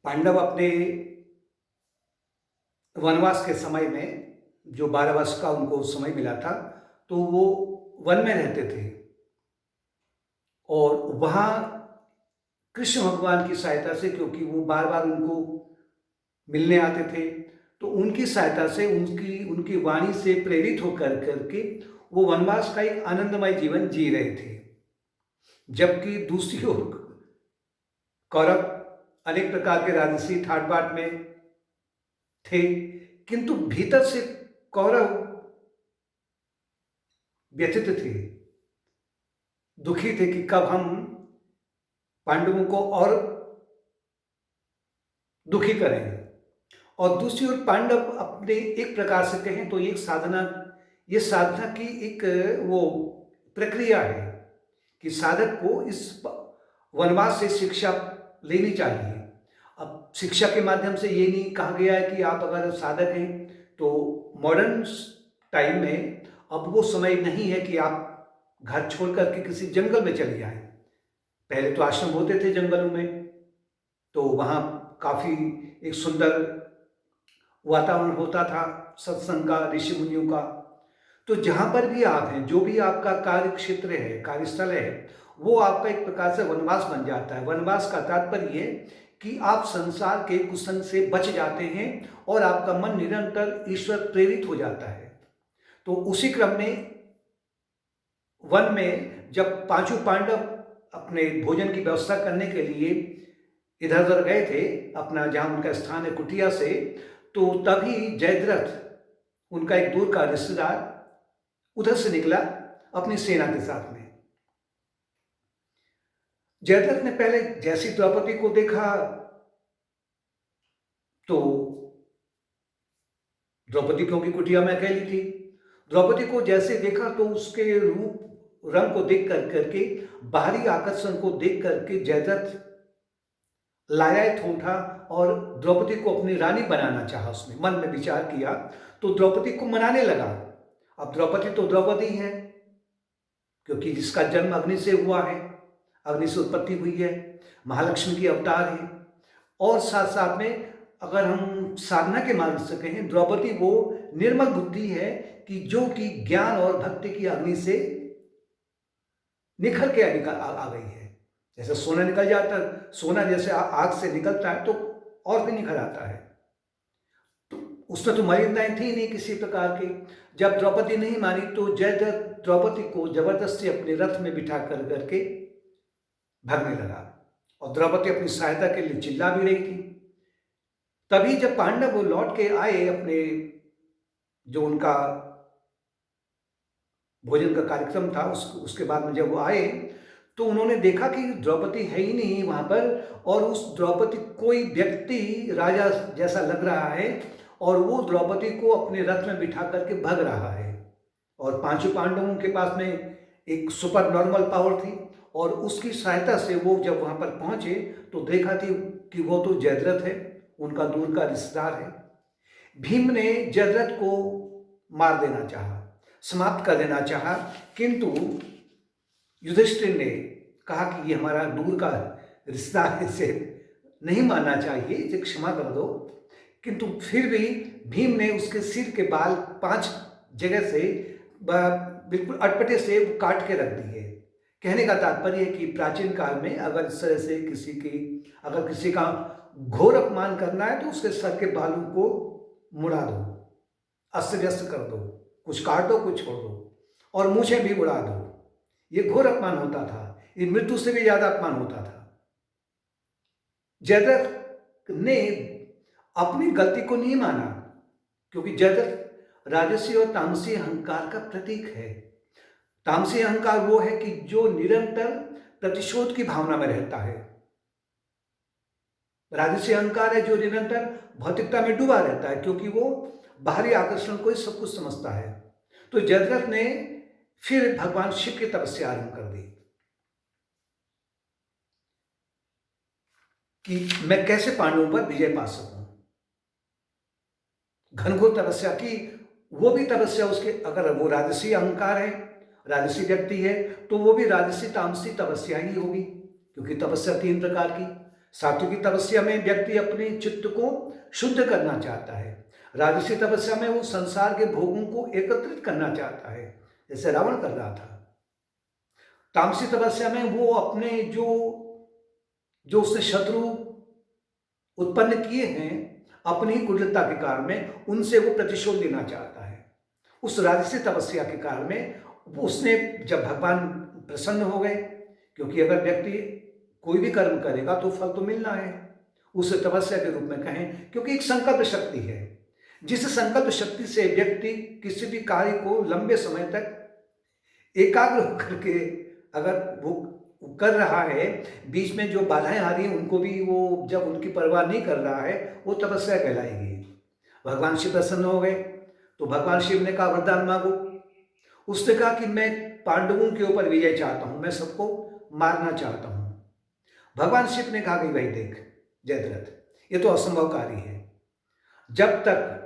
पांडव अपने वनवास के समय में, जो 12 वर्ष का उनको समय मिला था, तो वो वन में रहते थे और वहाँ कृष्ण भगवान की सहायता से, क्योंकि वो बार-बार उनको मिलने आते थे, तो उनकी सहायता से, उनकी उनकी वाणी से प्रेरित होकर करके वो वनवास का एक आनंदमय जीवन जी रहे थे। जबकि दूसरी ओर कौरव अनेक प्रकार के राजसी ठाट-बाट में थे, किंतु भीतर से कौरव व्यथित थे, दुखी थे कि कब हम पांडवों को और दुखी करेंगे। और दूसरी ओर पांडव अपने एक प्रकार से कहें तो ये साधना की एक वो प्रक्रिया है कि साधक को इस वनवास से शिक्षा लेनी चाहिए। अब शिक्षा के माध्यम से ये नहीं कहा गया है कि आप अगर साधक हैं तो मॉडर्न टाइम में अब वो समय नहीं है कि आप घर छोड़ कर के किसी जंगल में चले जाएं। पहले तो आश्रम होते थे जंगलों में, तो वहाँ काफ़ी एक सुंदर वातावरण होता था सत्संग का, ऋषि मुनियों का। तो जहाँ पर भी आप हैं, जो भी आपका कार्य क्षेत्र है, कार्यस्थल है, वो आपका एक प्रकार से वनवास बन जाता है। वनवास का तात्पर्य ये कि आप संसार के कुसंग से बच जाते हैं और आपका मन निरंतर ईश्वर प्रेरित हो जाता है। तो उसी क्रम में वन में जब पांचों पांडव अपने भोजन की व्यवस्था करने के लिए इधर उधर गए थे, अपना जहाँ उनका स्थान है कुटिया से, तो तभी जयद्रथ, उनका एक दूर का रिश्तेदार, उधर से निकला अपनी सेना के साथ में। जयद्रथ ने पहले जैसी द्रौपदी को देखा तो द्रौपदी क्योंकि कुटिया में अकेली थी, द्रौपदी को जैसे देखा तो उसके रूप रंग को देख कर करके, बाहरी आकर्षण को देख करके जयद्रथ लालायित उठा और द्रौपदी को अपनी रानी बनाना चाहा। उसने मन में विचार किया तो द्रौपदी को मनाने लगा। अब द्रौपदी तो द्रौपदी है, क्योंकि जिसका जन्म अग्नि से हुआ है, अग्नि से उत्पत्ति हुई है, महालक्ष्मी की अवतार है। और साथ साथ में अगर हम साधना के मार्ग से कहें, द्रौपदी वो निर्मल बुद्धि है कि जो कि ज्ञान और भक्ति की अग्नि से निखर के आ गई है। जैसे सोना निकल जाता है, सोना जैसे आग से निकलता है तो और भी निखर आता है। तो उसमें तो मर्यादाएं थी नहीं किसी प्रकार की। जब द्रौपदी नहीं मानी तो जयद्रथ द्रौपदी को जबरदस्ती अपने रथ में बिठा कर करके भागने लगा और द्रौपदी अपनी सहायता के लिए चिल्ला भी रही थी। तभी जब पांडव वो लौट के आए, अपने जो उनका भोजन का कार्यक्रम था उसके बाद में जब वो आए तो उन्होंने देखा कि द्रौपदी है ही नहीं वहां पर, और उस द्रौपदी कोई व्यक्ति राजा जैसा लग रहा है और वो द्रौपदी को अपने रथ में बिठा करके भाग रहा है। और पांचों पांडवों के पास में एक सुपर नॉर्मल पावर थी और उसकी सहायता से वो जब वहां पर पहुंचे तो देखा थी कि वो तो जयद्रथ है, उनका दूर का रिश्तेदार है। भीम ने जयद्रथ को मार देना चाहा, समाप्त कर देना चाहा, किंतु युधिष्ठिर ने कहा कि ये हमारा दूर का रिश्ता है, इसे नहीं मानना चाहिए, इसे क्षमा कर दो। किंतु फिर भी भीम ने उसके सिर के बाल 5 जगह से बिल्कुल अटपटे से काट के रख दिए। कहने का तात्पर्य है कि प्राचीन काल में अगर इस तरह से अगर किसी का घोर अपमान करना है तो उसके सर के बालों को मुड़ा दो, अस्त व्यस्त कर दो, कुछ काट दो, कुछ छोड़ दो, और मूछें भी उड़ा दो। ये घोर अपमान होता था, ये मृत्यु से भी ज्यादा अपमान होता था। जयद्रथ ने अपनी गलती को नहीं माना, क्योंकि जयद्रथ राजसी और तामसी अहंकार का प्रतीक है। तामसी अहंकार वो है कि जो निरंतर प्रतिशोध की भावना में रहता है। राजसी अहंकार है जो निरंतर भौतिकता में डूबा रहता है, क्योंकि वो बाहरी आकर्षण को ही सब कुछ समझता है। तो जयद्रथ ने फिर भगवान शिव की तपस्या आरंभ कर दी कि मैं कैसे पांडवों पर विजय पा सकूं। घनघोर तपस्या की, वो भी तपस्या उसके, अगर वो राजसी अहंकार है, राजसी व्यक्ति है, तो वो भी राजसी तामसी तपस्या ही होगी, क्योंकि तपस्या 3 प्रकार की, सात्विक तपस्या में व्यक्ति अपने चित्त को शुद्ध करना चाहता है। राजसी तपस्या में वो संसार के भोगों को एकत्रित करना चाहता है, जैसे रावण कर रहा था। तामसी तपस्या में वो अपने जो जो उसने शत्रु उत्पन्न किए हैं अपनी कुटिलता के कारण में, उनसे वो प्रतिशोध लेना चाहता है। उस राजसी तपस्या के कारण में उसने, जब भगवान प्रसन्न हो गए, क्योंकि अगर व्यक्ति कोई भी कर्म करेगा तो फल तो मिलना है, उस तपस्या के रूप में कहें, क्योंकि एक संकल्प शक्ति है। जिस संकल्प शक्ति से व्यक्ति किसी भी कार्य को लंबे समय तक एकाग्र होकर के अगर वो कर रहा है, बीच में जो बाधाएं आ रही हैं उनको भी वो जब उनकी परवाह नहीं कर रहा है, वो तपस्या कहलाएगी। भगवान शिव प्रसन्न हो गए तो भगवान शिव ने कहा वरदान मांगो। उसने कहा कि मैं पांडवों के ऊपर विजय चाहता हूं, मैं सबको मारना चाहता हूं। भगवान शिव ने कहा कि भाई देख जयद्रथ, ये तो असंभव कार्य है। जब तक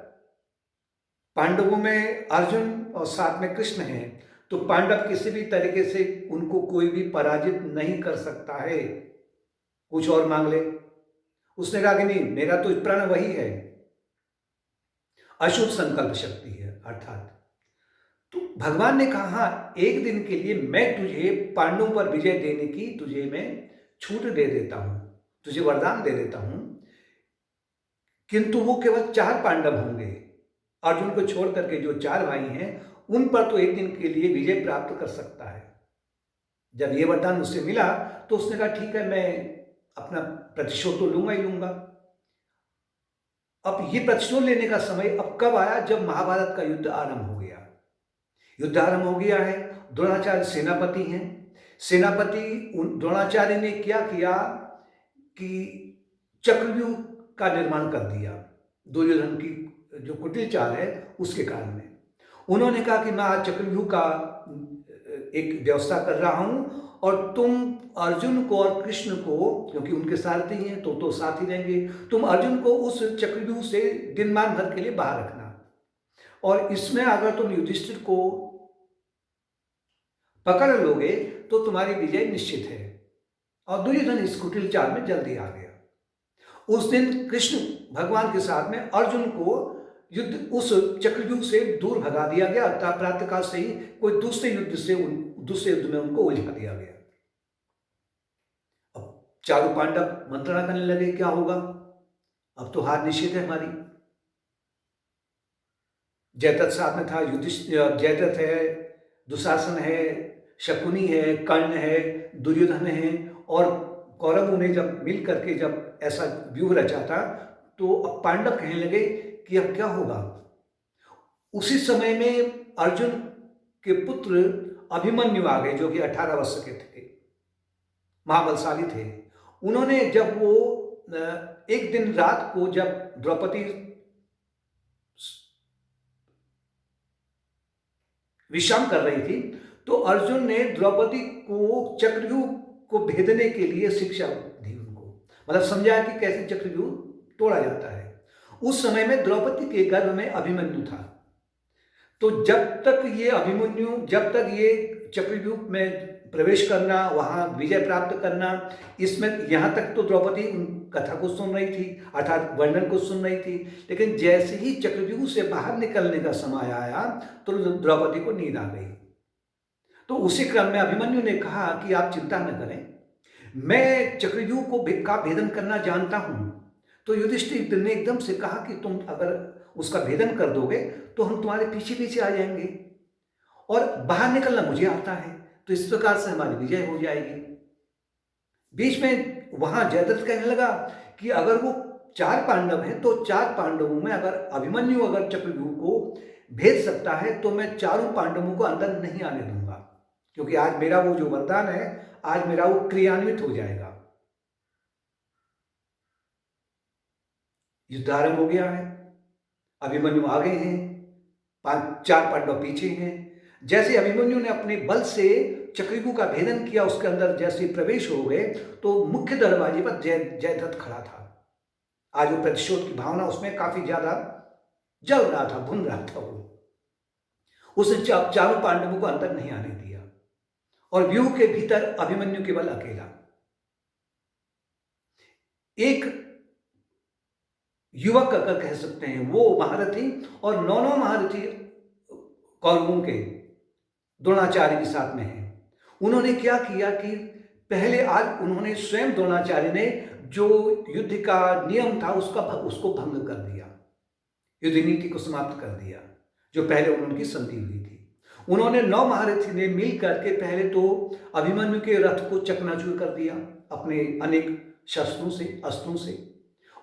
पांडवों में अर्जुन और साथ में कृष्ण हैं, तो पांडव किसी भी तरीके से उनको कोई भी पराजित नहीं कर सकता है, कुछ और मांग ले। उसने कहा कि नहीं, मेरा तो प्राण वही है, अशुभ संकल्प शक्ति है अर्थात। तो भगवान ने कहा एक दिन के लिए मैं तुझे पांडवों पर विजय देने की तुझे मैं छूट दे देता हूं, तुझे वरदान दे देता हूं, किंतु वो केवल 4 पांडव होंगे। अर्जुन को छोड़ करके जो 4 भाई हैं उन पर तो एक दिन के लिए विजय प्राप्त कर सकता है। जब ये वरदान उससे मिला तो उसने कहा ठीक है, मैं अपना प्रतिशोध तो लूंगा ही लूंगा। अब ये प्रतिशोध लेने का समय अब कब आया? जब महाभारत का युद्ध आरंभ हो गया। युद्ध आरंभ हो गया है, द्रोणाचार्य सेनापति हैं। सेनापति द्रोणाचार्य ने क्या किया कि चक्रव्यूह का निर्माण कर दिया। दुर्योधन की जो कुटिल चाल है उसके कारण में उन्होंने कहा कि मैं आज चक्रव्यूह का एक व्यवस्था कर रहा हूं और तुम अर्जुन को और कृष्ण को, क्योंकि उनके सारथी हैं तो साथ ही रहेंगे, तुम अर्जुन को उस चक्रव्यूह से दिनमान भर के लिए बाहर रखना, और इसमें अगर तुम युधिष्ठिर को पकड़ लोगे तो तुम्हारी विजय निश्चित है। और दुर्योधन इस कुटिल चाल में जल्दी आ गया। उस दिन कृष्ण भगवान के साथ में अर्जुन को युद्ध उस चक्रव्यूह से दूर भगा दिया गया, अर्थात प्रातःकाल से ही कोई दूसरे युद्ध में उनको उलझा दिया गया। अब चारों पांडव मंत्रणा करने लगे क्या होगा, अब तो हार निश्चित है हमारी। जयद्रथ साथ में था, जयद्रथ है, दुशासन है, शकुनी है, कर्ण है, दुर्योधन है, और कौरवों ने जब मिल करके जब ऐसा व्यूह रचा था तो अब पांडव कहने लगे कि अब क्या होगा। उसी समय में अर्जुन के पुत्र अभिमन्यु आ गए, जो कि 18 वर्ष के थे, महाबलशाली थे। उन्होंने जब वो एक दिन रात को जब द्रौपदी विश्राम कर रही थी तो अर्जुन ने द्रौपदी को चक्रव्यूह को भेदने के लिए शिक्षा दी उनको, मतलब समझाया कि कैसे चक्रव्यूह तोड़ा जाता है। उस समय में द्रौपदी के गर्भ में अभिमन्यु था, तो जब तक ये चक्रव्यूह में प्रवेश करना, वहां विजय प्राप्त करना, इसमें यहां तक तो द्रौपदी उन कथा को सुन रही थी, अर्थात वर्णन को सुन रही थी, लेकिन जैसे ही चक्रव्यूह से बाहर निकलने का समय आया तो द्रौपदी को नींद आ गई। तो उसी क्रम में अभिमन्यु ने कहा कि आप चिंता न करें, मैं चक्रव्यूह का भेदन करना जानता हूं। तो युधिष्ठिर ने एकदम से कहा कि तुम अगर उसका भेदन कर दोगे तो हम तुम्हारे पीछे पीछे आ जाएंगे, और बाहर निकलना मुझे आता है, तो इस प्रकार से हमारी विजय हो जाएगी। बीच में वहां जयद्रथ कहने लगा कि अगर वो 4 पांडव हैं तो 4 पांडवों में अगर अभिमन्यु अगर चक्रव्यूह को भेद सकता है तो मैं 4 पांडवों को अंदर नहीं आने दूंगा, क्योंकि आज मेरा वो जो वरदान है, आज मेरा वो क्रियान्वित हो जाएगा। युद्ध आरंभ हो गया है, अभिमन्यु आगे हैं, 4 पांडव पीछे हैं। जैसे अभिमन्यु ने अपने बल से चक्रव्यूह का भेदन किया, उसके अंदर जैसे प्रवेश हो गए तो मुख्य दरवाजे पर जयद्रथ खड़ा था। आज वो प्रतिशोध की भावना उसमें काफी ज्यादा जल रहा था, भुन रहा था। उसने 4 पांडवों को अंदर नहीं आने दिया, और व्यूह के भीतर अभिमन्यु केवल अकेला। एक युवक अगर कह सकते हैं, वो महारथी और 9 महारथी कौरवों के द्रोणाचार्य के साथ में हैं। उन्होंने क्या किया कि पहले आज उन्होंने स्वयं द्रोणाचार्य ने जो युद्ध का नियम था उसको भंग कर दिया, युद्ध नीति को समाप्त कर दिया, जो पहले उनकी संधि हुई थी। उन्होंने 9 महारथी ने मिल करके पहले तो अभिमन्यु के रथ को चकनाचूर कर दिया अपने अनेक शस्त्रों से, अस्त्रों से।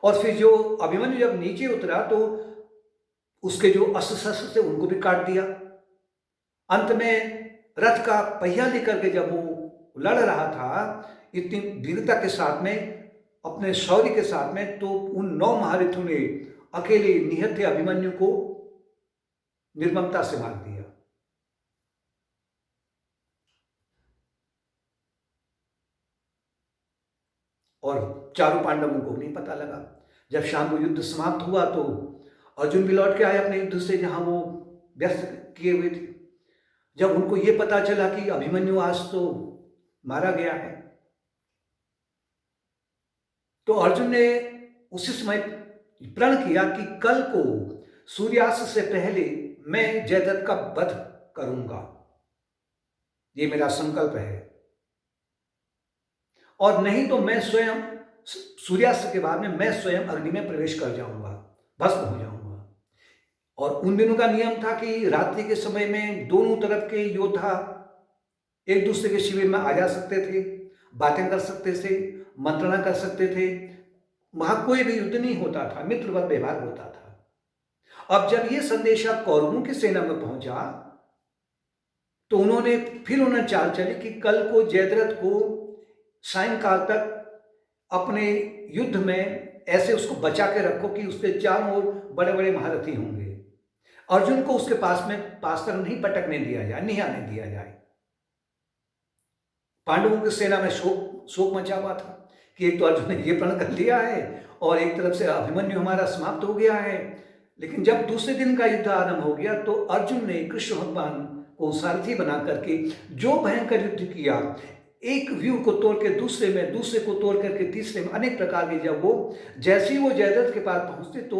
और फिर जो अभिमन्यु जब नीचे उतरा तो उसके जो अस्त्र शस्त्र थे उनको भी काट दिया। अंत में रथ का पहिया लेकर के जब वो लड़ रहा था इतनी वीरता के साथ में, अपने शौर्य के साथ में, तो उन 9 महारथियों ने अकेले निहत्थे अभिमन्यु को निर्ममता से मार दिया। और चारों पांडवों को नहीं पता लगा। जब शाम को युद्ध समाप्त हुआ तो अर्जुन भी लौट के आए अपने युद्ध से, जहां वो व्यस्त किए हुए थे। जब उनको ये पता चला कि अभिमन्यु आज तो मारा गया है, तो अर्जुन ने उसी समय प्रण किया कि कल को सूर्यास्त से पहले मैं जयद्रथ का वध करूंगा, ये मेरा संकल्प है। और नहीं तो मैं स्वयं सूर्यास्त के बाद में मैं स्वयं अग्नि में प्रवेश कर जाऊंगा, भस्म हो जाऊंगा। और उन दिनों का नियम था कि रात्रि के समय में दोनों तरफ के योद्धा एक दूसरे के शिविर में आ जा सकते थे, बातें कर सकते थे, मंत्रणा कर सकते थे। वहां कोई भी युद्ध नहीं होता था, मित्रवत व्यवहार होता था। अब जब यह संदेशा कौरवों की सेना में पहुंचा तो उन्होंने चाल चली कि कल को जयद्रथ को सायंकाल तक अपने युद्ध में ऐसे उसको बचा के रखो कि उसके चारों ओर बड़े बड़े महारथी होंगे। अर्जुन को उसके पास तक नहीं पटकने दिया जाए, नहीं आने दिया जाए। पांडवों की सेना में शोक मचा हुआ था कि एक तो अर्जुन ने ये प्रण कर लिया है और एक तरफ से अभिमन्यु हमारा समाप्त हो गया है। लेकिन जब दूसरे दिन का युद्ध आरंभ हो गया तो अर्जुन ने कृष्ण भगवान को सारथी बना करके जो भयंकर युद्ध किया, एक व्यूह को तोड़ के दूसरे में, दूसरे को तोड़ करके तीसरे में, अनेक प्रकार के जब जैसे ही वो जयद्रथ के पास पहुंचते तो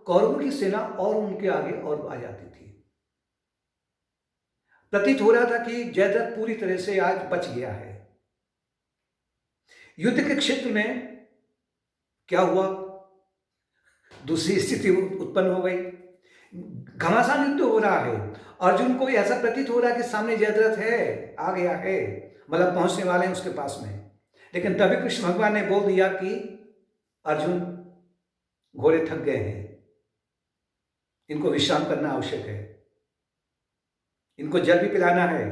कौरवों की सेना और उनके आगे और आ जाती थी। प्रतीत हो रहा था कि जयद्रथ पूरी तरह से आज बच गया है। युद्ध के क्षेत्र में क्या हुआ, दूसरी स्थिति उत्पन्न हो गई। घमासान युद्ध हो रहा है। अर्जुन को ऐसा प्रतीत हो रहा है कि सामने जयद्रथ है, आ गया है, मतलब पहुंचने वाले हैं उसके पास में। लेकिन तभी कृष्ण भगवान ने बोल दिया कि अर्जुन, घोड़े थक गए हैं, इनको विश्राम करना आवश्यक है, इनको जल भी पिलाना है।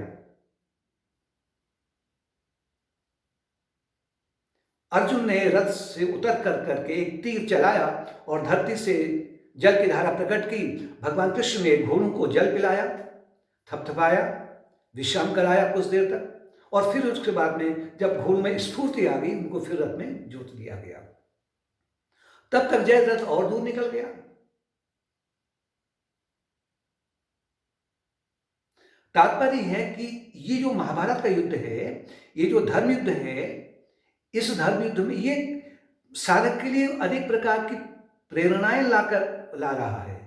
अर्जुन ने रथ से उतर कर करके एक तीर चलाया और धरती से जल की धारा प्रकट की। भगवान कृष्ण ने घोड़ों को जल पिलाया, थपथपाया, विश्राम कराया कुछ देर तक, और फिर उसके बाद में जब घोड़ों में स्फूर्ति आ गई उनको फिर रथ में जोत दिया गया। तब तक जयद्रथ और दूर निकल गया। तात्पर्य है कि ये जो महाभारत का युद्ध है, ये जो धर्म युद्ध है, इस धर्म युद्ध में ये साधक के लिए अनेक प्रकार की प्रेरणाएं ला रहा है।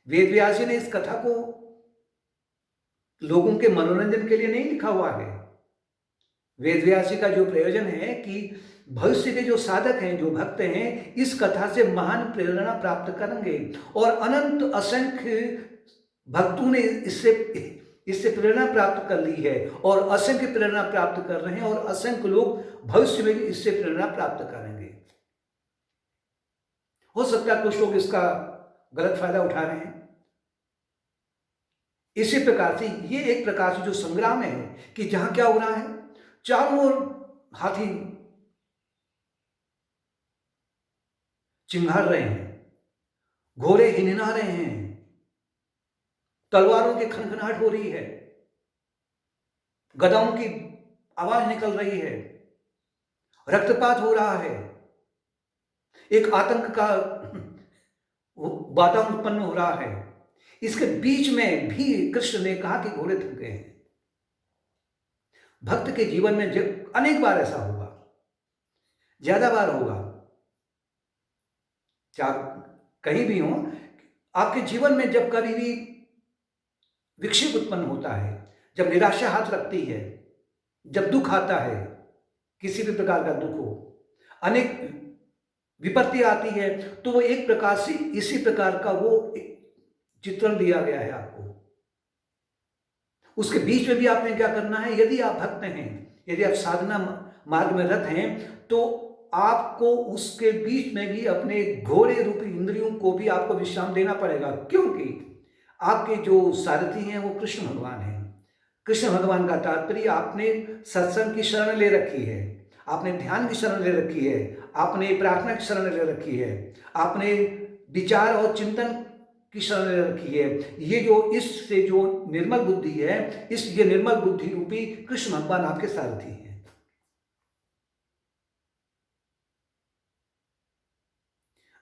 वेद व्यास जी ने इस कथा को लोगों के मनोरंजन के लिए नहीं लिखा हुआ है। वेद व्यास जी का जो प्रयोजन है कि भविष्य के जो साधक हैं, जो भक्त हैं, इस कथा से महान प्रेरणा प्राप्त करेंगे और अनंत असंख्य भक्तों ने इससे प्रेरणा प्राप्त कर ली है और असंख्य प्रेरणा प्राप्त कर रहे हैं और असंख्य लोग भविष्य में भी इससे प्रेरणा प्राप्त करेंगे। हो सकता है कुछ लोग इसका गलत फायदा उठा रहे हैं। इसी प्रकार से ये एक प्रकार से जो संग्राम है कि जहां क्या हो रहा है, चारों ओर हाथी चिंघाड़ रहे हैं, घोड़े हिनहिना रहे हैं, तलवारों की खनखनाहट हो रही है, गदाओं की आवाज निकल रही है, रक्तपात हो रहा है, एक आतंक का वातावरण उत्पन्न हो रहा है। इसके बीच में भी कृष्ण ने कहा कि घोड़े थक गए हैं। भक्त के जीवन में जब अनेक बार ऐसा होगा, ज्यादा बार होगा, चाहे कहीं भी हो। आपके जीवन में जब कभी भी विक्षेप उत्पन्न होता है, जब निराशा हाथ लगती है, जब दुख आता है, किसी भी प्रकार का दुख हो, अनेक विपत्ति आती है, तो वो एक प्रकार से इसी प्रकार का वो चित्रण दिया गया है आपको। उसके बीच में भी आपने क्या करना है, यदि आप भक्त हैं, यदि आप साधना मार्ग में रत हैं, तो आपको उसके बीच में भी अपने घोड़े रूपी इंद्रियों को भी आपको विश्राम देना पड़ेगा, क्योंकि आपके जो सारथी हैं वो कृष्ण भगवान हैं। कृष्ण भगवान का तात्पर्य, आपने सत्संग की शरण ले रखी है, आपने ध्यान की शरण ले रखी है, आपने प्रार्थना की शरण ले रखी है, आपने विचार और चिंतन की शरण ले रखी है। ये जो इससे जो निर्मल बुद्धि है, ये निर्मल बुद्धि रूपी कृष्ण भगवान आपके सारथी हैं।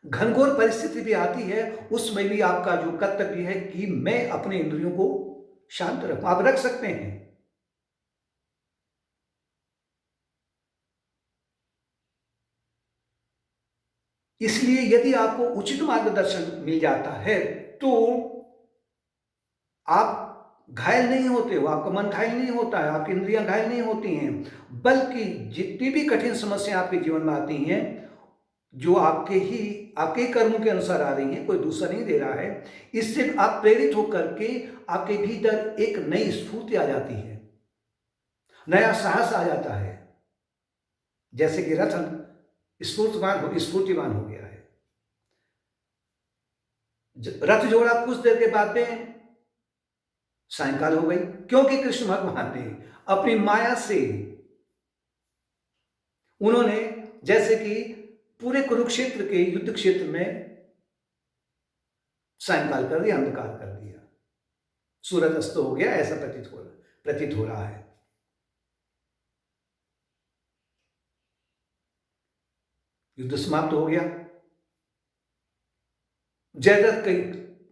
घनघोर परिस्थिति भी आती है, उसमें भी आपका जो कर्तव्य है कि मैं अपने इंद्रियों को शांत रखूं। आप रख सकते हैं। इसलिए यदि आपको उचित मार्गदर्शन मिल जाता है तो आप घायल नहीं होते हो, आपका मन घायल नहीं होता है, आपकी इंद्रियां घायल नहीं होती हैं, बल्कि जितनी भी कठिन समस्या आपके जीवन में आती हैं, जो आपके कर्मों के अनुसार आ रही हैं, कोई दूसरा नहीं दे रहा है, इससे आप प्रेरित होकर के आपके भीतर एक नई स्फूर्ति आ जाती है, नया साहस आ जाता है, जैसे कि रथ स्फूर्तिवान हो गया है। रथ जोड़ा, कुछ देर के बाद में सायंकाल हो गई, क्योंकि कृष्ण भगवान ने अपनी माया से, उन्होंने जैसे कि पूरे कुरुक्षेत्र के युद्ध क्षेत्र में सायंकाल कर दिया, अंधकार कर दिया, सूरज अस्त हो गया, ऐसा प्रतीत हो रहा है। युद्ध समाप्त हो गया। जयद्रथ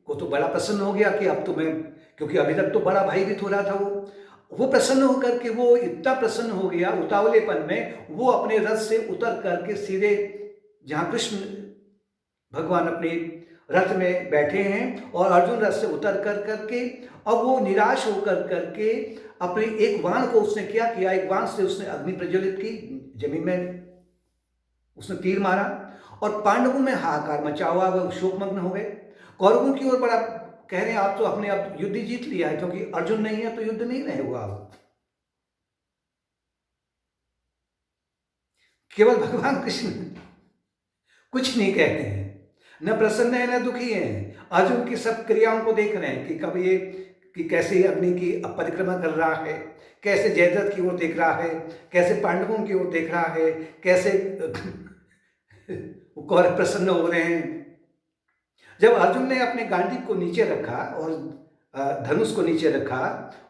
को तो बड़ा प्रसन्न हो गया कि अब तो मैं, क्योंकि अभी तक तो बड़ा भयभीत हो रहा था, वो प्रसन्न होकर के, वो इतना प्रसन्न हो गया उतावलेपन में, वो अपने रथ से उतर करके सीधे जहां कृष्ण भगवान अपने रथ में बैठे हैं और अर्जुन रथ से उतर कर करके, अब वो निराश होकर करके अपने एक बाण को उसने क्या किया, एक बाण से उसने अग्नि प्रज्वलित की, जमीन में उसने तीर मारा और पांडवों में हाहाकार मचा हुआ, वह शोकमग्न हो गए। कौरवों की ओर बड़ा कह रहे हैं आप तो अपने अब युद्ध जीत लिया है, क्योंकि अर्जुन नहीं है तो युद्ध नहीं रहेगा। अब केवल भगवान कृष्ण कुछ नहीं कहते हैं, न प्रसन्न है न दुखी है। अर्जुन की सब क्रियाओं को देख रहे हैं कि कब ये, कि कैसे अग्नि की परिक्रमा कर रहा है, कैसे जयद्रथ की ओर देख रहा है, कैसे पांडवों की ओर देख रहा है, कैसे कौरव प्रसन्न हो रहे हैं। जब अर्जुन ने अपने गांडीव को नीचे रखा और धनुष को नीचे रखा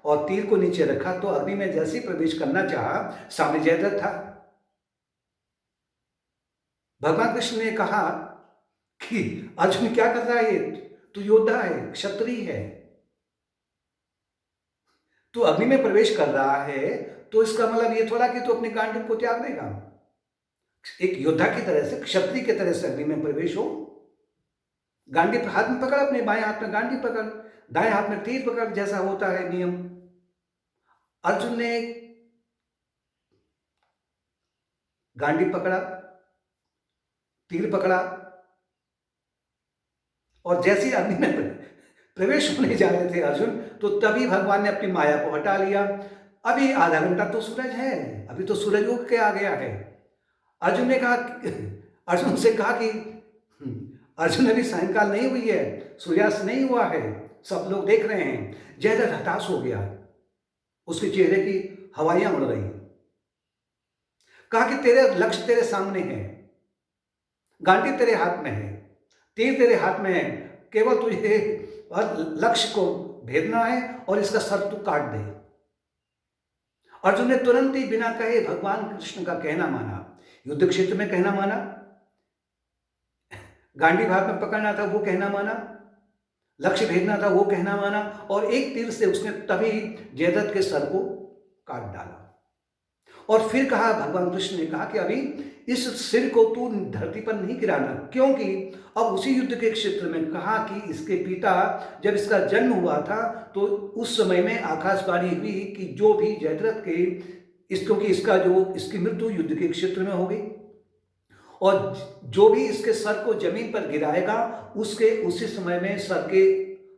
और तीर को नीचे रखा, तो अग्नि में जैसे ही प्रवेश करना चाहा, सामने जयद्रथ था। भगवान कृष्ण ने कहा कि अर्जुन क्या कर रहा है, तू योद्धा है, क्षत्रिय है, तू अग्नि में प्रवेश कर रहा है, तो इसका मतलब ये थोड़ा कि तू अपने गांडीव को त्याग देगा। एक योद्धा की तरह से, क्षत्रिय की तरह से अग्नि में प्रवेश हो। गांडीव हाथ में पकड़, अपने बाएं हाथ में गांडीव पकड़, दाएं हाथ में तीर पकड़, जैसा होता है नियम। अर्जुन ने गांडीव पकड़ा, तीर पकड़ा और जैसे ही अग्नि में प्रवेश होने जा रहे थे अर्जुन, तो तभी भगवान ने अपनी माया को हटा लिया। अभी आधा घंटा तो सूरज है, अभी तो सूरज उग के आ गया है। अर्जुन ने कहा, अर्जुन से कहा कि अर्जुन, अभी सायंकाल नहीं हुई है, सूर्यास्त नहीं हुआ है, सब लोग देख रहे हैं। जयद्रथ हताश हो गया, उसके चेहरे की हवाइयां उड़ रही। कहा कि तेरे लक्ष्य तेरे सामने है, गांडी तेरे हाथ में है, तीर तेरे हाथ में है, केवल तुझे लक्ष्य को भेदना है और इसका सर तू काट दे। अर्जुन ने तुरंत ही बिना कहे भगवान कृष्ण का कहना माना, युद्ध क्षेत्र में कहना माना, गांडीव हाथ में पकड़ना था वो कहना माना, लक्ष्य भेदना था वो कहना माना, और एक तीर से उसने तभी जयद्रथ के सर को काट डाला। और फिर कहा, भगवान कृष्ण ने कहा कि अभी इस सिर को तू धरती पर नहीं गिराना, क्योंकि अब उसी युद्ध के क्षेत्र में कहा कि इसके पिता, जब इसका जन्म हुआ था तो उस समय में आकाशवाणी हुई कि जो भी जयद्रथ के क्योंकि इसकी मृत्यु युद्ध के क्षेत्र में होगी, और जो भी इसके सर को जमीन पर गिराएगा उसके उसी समय में सर के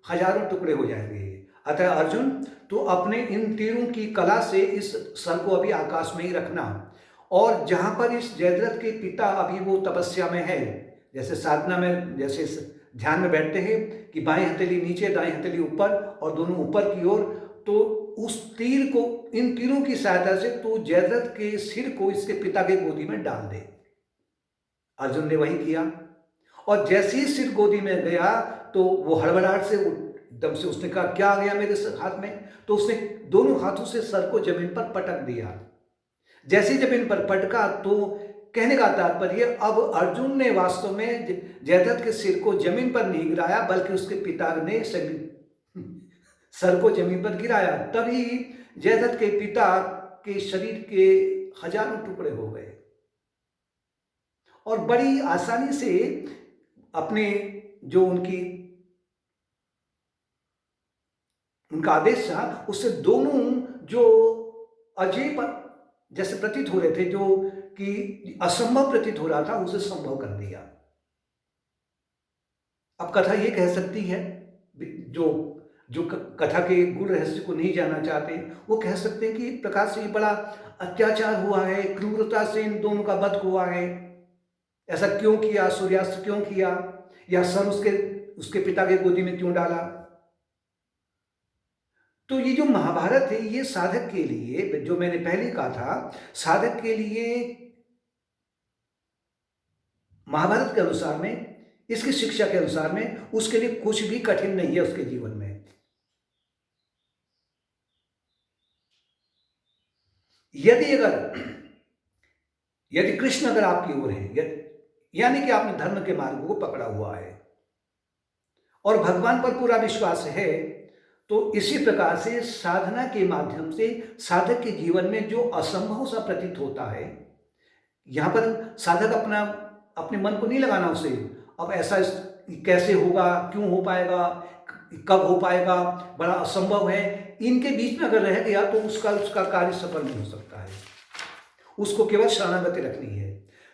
हजारों टुकड़े हो जाएंगे। अतः अर्जुन, तो अपने इन तीरों की कला से इस सर को अभी आकाश में ही रखना, और जहां पर इस जयद्रथ के पिता अभी वो तपस्या में है, जैसे साधना में, जैसे ध्यान में बैठते हैं कि बाएं हथेली नीचे दाएं हथेली ऊपर और दोनों ऊपर की ओर, तो उस तीर को, इन तीरों की सहायता से तू जयद्रथ के सिर को इसके पिता के गोदी में डाल दे। अर्जुन ने वही किया, और जैसे ही सिर गोदी में गया तो वो हड़बड़ाहट से एकदम से उसने कहा, क्या आ गया मेरे हाथ में? तो उसने दोनों हाथों से सर को जमीन पर पटक दिया। जैसे ही जमीन पर पटका तो कहने का तात्पर्य, अब अर्जुन ने वास्तव में जयद्रथ के सिर को जमीन पर नहीं गिराया, बल्कि उसके पिता ने सर को जमीन पर गिराया। तभी जयद्रथ के पिता के शरीर के हजारों टुकड़े हो गए, और बड़ी आसानी से अपने जो उनका आदेश था उससे दोनों जो अजय पर जैसे प्रतीत हो रहे थे, जो कि असंभव प्रतीत हो रहा था, उसे संभव कर दिया। अब कथा ये कह सकती है, जो जो कथा के गुण रहस्य को नहीं जानना चाहते वो कह सकते हैं कि एक प्रकार से ये बड़ा अत्याचार हुआ है, क्रूरता से इन दोनों का वध हुआ है। ऐसा क्यों किया, सूर्यास्त क्यों किया, या सर उसके पिता के गोदी में क्यों डाला? तो ये जो महाभारत है, ये साधक के लिए, जो मैंने पहले कहा था, साधक के लिए महाभारत के अनुसार में, इसकी शिक्षा के अनुसार में, उसके लिए कुछ भी कठिन नहीं है उसके जीवन में। यदि कृष्ण अगर आपकी ओर है, यानी कि आपने धर्म के मार्ग को पकड़ा हुआ है और भगवान पर पूरा विश्वास है, तो इसी प्रकार से साधना के माध्यम से साधक के जीवन में जो असंभव सा प्रतीत होता है, यहां पर साधक अपने मन को नहीं लगाना उसे, अब ऐसा कैसे होगा, क्यों हो पाएगा, कब हो पाएगा, बड़ा असंभव है, इनके बीच में अगर रह गया तो उसका कार्य सफल नहीं हो सकता है। उसको केवल शरणागति रखनी है।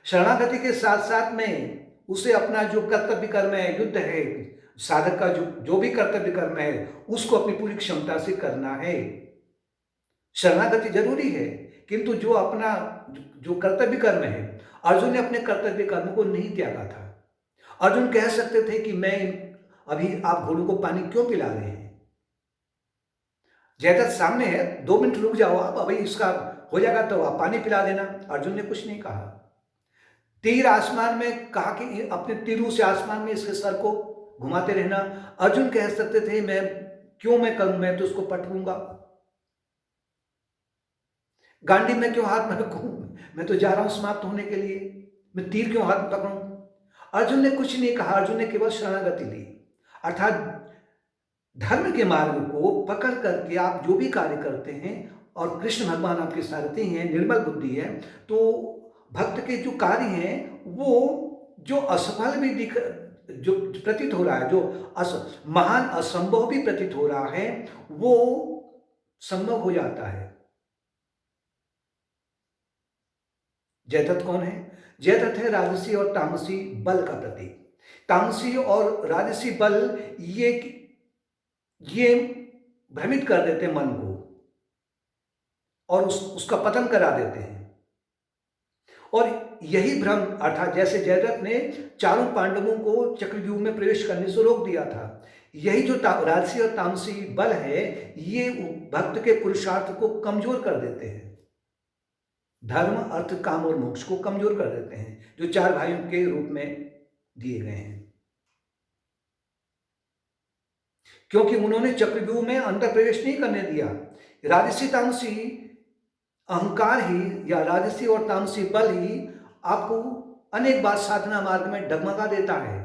शरणागति के साथ साथ में उसे अपना जो कर्तव्य कर्म है, युद्ध है, साधक का जो भी कर्तव्य कर्म है, उसको अपनी पूरी क्षमता से करना है। शरणागति जरूरी है, किंतु जो कर्तव्य कर्म है, अर्जुन ने अपने कर्तव्य कर्म को नहीं त्यागा था। अर्जुन कह सकते थे कि मैं अभी आप घोड़ों को पानी क्यों पिला रहे हैं, जयद्रथ सामने है, 2 मिनट रुक जाओ आप, अभी इसका हो जाएगा तो आप पानी पिला देना। अर्जुन ने कुछ नहीं कहा। तीर आसमान में, कहा कि अपने तीरों से आसमान में इसके सर को घुमाते रहना। अर्जुन कह सकते थे मैं करूं, मैं तो उसको पट लूंगा, गांडी में क्यों हाथ में रखूं, मैं तो जा रहा हूं समाप्त होने के लिए, मैं तीर क्यों हाथ में पकड़ूं। अर्जुन ने कुछ नहीं कहा, अर्जुन ने केवल शरणागति ली। अर्थात धर्म के मार्ग को पकड़ करके आप जो भी कार्य करते हैं, और कृष्ण भगवान आपके सारथी हैं, निर्मल बुद्धि है, तो भक्त के जो कार्य हैं वो जो असफल भी जो प्रतीत हो रहा है, जो महान असंभव भी प्रतीत हो रहा है, वो संभव हो जाता है। जयद्रथ कौन है? जयद्रथ है राजसी और तामसी बल का प्रतीक। तामसी और राजसी बल ये भ्रमित कर देते मन को और उसका पतन करा देते हैं। और यही भ्रम, अर्थात जैसे जयद्रथ ने चारों पांडवों को चक्रव्यूह में प्रवेश करने से रोक दिया था, यही जो राजसी और तामसी बल है, ये भक्त के पुरुषार्थ को कमजोर कर देते हैं। धर्म, अर्थ, काम और मोक्ष को कमजोर कर देते हैं, जो 4 भाइयों के रूप में दिए गए हैं, क्योंकि उन्होंने चक्रव्यूह में अंदर प्रवेश नहीं करने दिया। राजसी तामसी अहंकार ही, या राजसी और तामसी बल ही आपको अनेक बार साधना मार्ग में डगमगा देता है।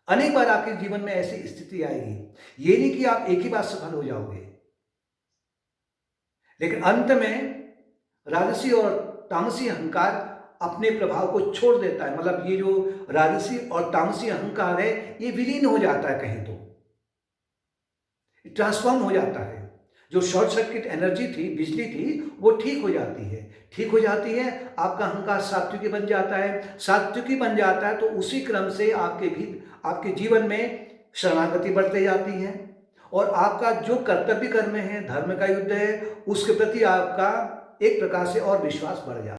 अनेक बार आपके जीवन में ऐसी स्थिति आएगी, ये नहीं कि आप एक ही बार सफल हो जाओगे, लेकिन अंत में राजसी और तामसी अहंकार अपने प्रभाव को छोड़ देता है। मतलब ये जो राजसी और तामसी अहंकार है, ये विलीन हो जाता है, कहीं तो ट्रांसफॉर्म हो जाता है। जो शॉर्ट सर्किट एनर्जी थी, बिजली थी, वो ठीक हो जाती है। ठीक हो जाती है, आपका अहंकार सात्विकी बन जाता है। सात्विकी बन जाता है तो उसी क्रम से आपके जीवन में शरणागति बढ़ते जाती है, और आपका जो कर्तव्य कर्म है, धर्म का युद्ध है, उसके प्रति आपका एक प्रकार से और विश्वास बढ़ जाता है।